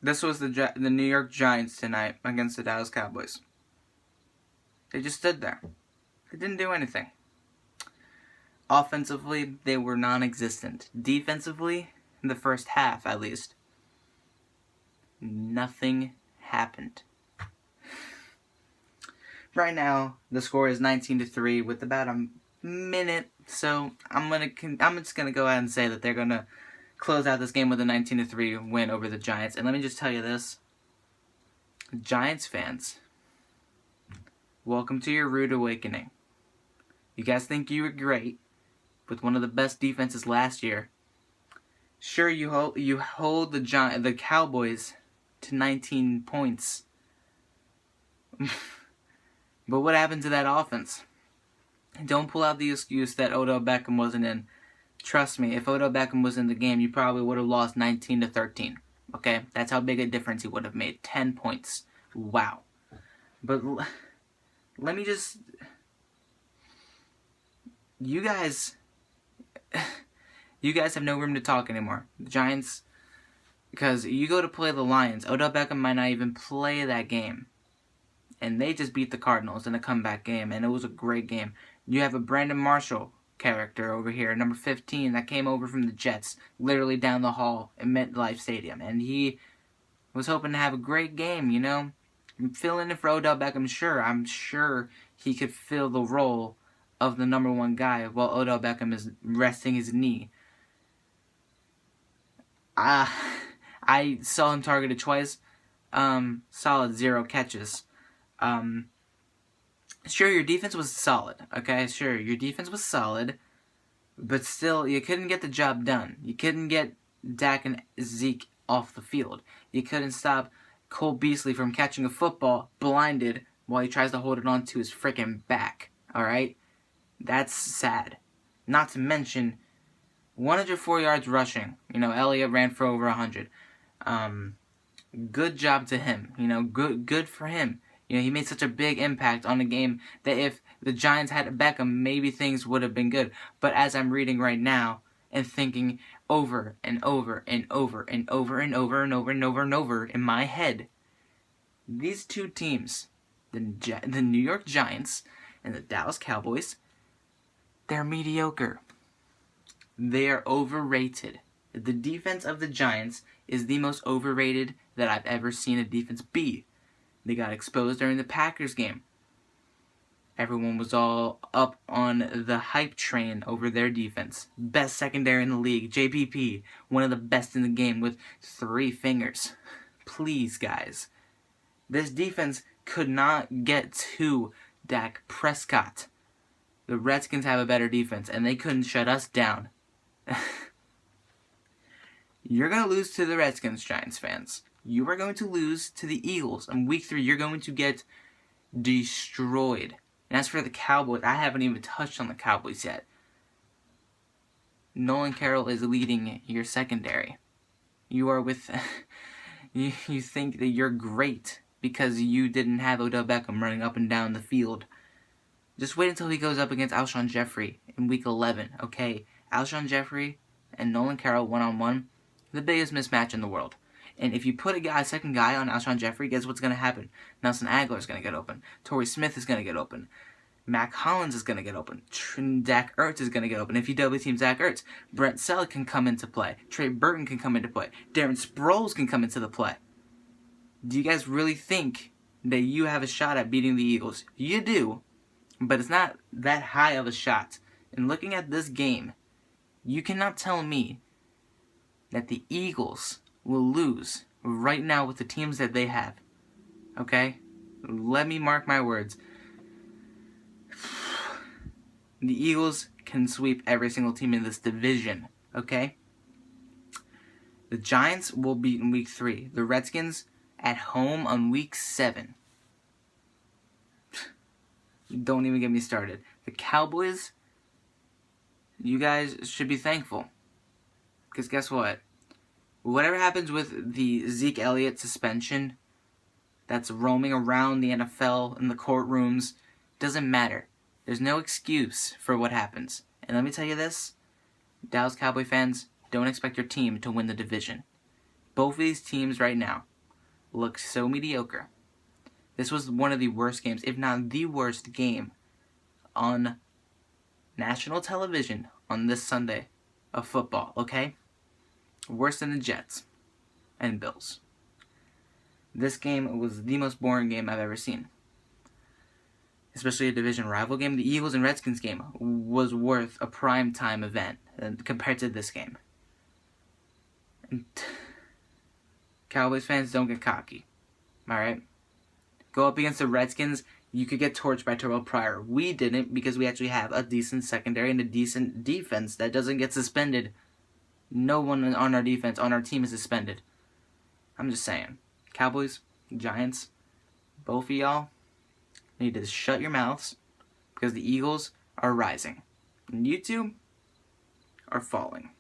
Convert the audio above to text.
This was the New York Giants tonight against the Dallas Cowboys. They just stood there. They didn't do anything. Offensively, they were non-existent. Defensively, in the first half at least, nothing happened. Right now, the score is 19-3 with about a minute. So I'm just gonna go ahead and say that they're gonna close out this game with a 19-3 win over the Giants. And let me just tell you this, Giants fans, welcome to your rude awakening. You guys think you were great with one of the best defenses last year. Sure, you hold the Cowboys to 19 points. But what happened to that offense? Don't pull out the excuse that Odell Beckham wasn't in. Trust me, if Odell Beckham was in the game, you probably would have lost 19-13. Okay? That's how big a difference he would have made. 10 points. Wow. But let me just... You guys have no room to talk anymore. The Giants, because you go to play the Lions, Odell Beckham might not even play that game. And they just beat the Cardinals in a comeback game, and it was a great game. You have a Brandon Marshall character over here, number 15, that came over from the Jets, literally down the hall at MetLife Stadium. And he was hoping to have a great game, you know. Filling in for Odell Beckham, sure. I'm sure he could fill the role of the number one guy while Odell Beckham is resting his knee. I saw him targeted twice. Solid 0 catches. Sure, your defense was solid, okay? Sure, your defense was solid, but still, you couldn't get the job done. You couldn't get Dak and Zeke off the field. You couldn't stop Cole Beasley from catching a football blinded while he tries to hold it onto his freaking back, alright? That's sad. Not to mention, 104 yards rushing. You know, Elliott ran for over 100. Good job to him. You know, good for him. You know, he made such a big impact on the game that if the Giants had Beckham, maybe things would have been good. But as I'm reading right now and thinking over and over and over and over and over and over and over and over in my head, these two teams, the New York Giants and the Dallas Cowboys, they're mediocre. They are overrated. The defense of the Giants is the most overrated that I've ever seen a defense be. They got exposed during the Packers game. Everyone was all up on the hype train over their defense. Best secondary in the league. JPP, one of the best in the game with 3 fingers. Please, guys. This defense could not get to Dak Prescott. The Redskins have a better defense, and they couldn't shut us down. You're going to lose to the Redskins, Giants fans. You are going to lose to the Eagles. In week 3, you're going to get destroyed. And as for the Cowboys, I haven't even touched on the Cowboys yet. Nolan Carroll is leading your secondary. You are with... you think that you're great because you didn't have Odell Beckham running up and down the field. Just wait until he goes up against Alshon Jeffrey in week 11, okay? Alshon Jeffrey and Nolan Carroll one-on-one, the biggest mismatch in the world. And if you put a second guy on Alshon Jeffrey, guess what's going to happen? Nelson Aguilar is going to get open. Torrey Smith is going to get open. Mac Hollins is going to get open. Zach Ertz is going to get open. If you double team Zach Ertz, Brent Selleck can come into play. Trey Burton can come into play. Darren Sproles can come into the play. Do you guys really think that you have a shot at beating the Eagles? You do, but it's not that high of a shot. And looking at this game, you cannot tell me that the Eagles will lose right now with the teams that they have. Okay? Let me mark my words. The Eagles can sweep every single team in this division. Okay? The Giants will beat in week 3. The Redskins at home on week 7. Don't even get me started. The Cowboys, you guys should be thankful. Because guess what? Whatever happens with the Zeke Elliott suspension that's roaming around the NFL in the courtrooms, doesn't matter. There's no excuse for what happens. And let me tell you this, Dallas Cowboy fans, don't expect your team to win the division. Both of these teams right now, looked so mediocre. This was one of the worst games, if not the worst game, on national television on this Sunday of football, okay? Worse than the Jets and Bills. This game was the most boring game I've ever seen. Especially a division rival game. The Eagles and Redskins game was worth a prime time event compared to this game. And Cowboys fans, don't get cocky. Alright? Go up against the Redskins, you could get torched by Terrell Pryor. We didn't, because we actually have a decent secondary and a decent defense that doesn't get suspended. No one on our defense, on our team, is suspended. I'm just saying. Cowboys, Giants, both of y'all need to shut your mouths, because the Eagles are rising. And you two are falling.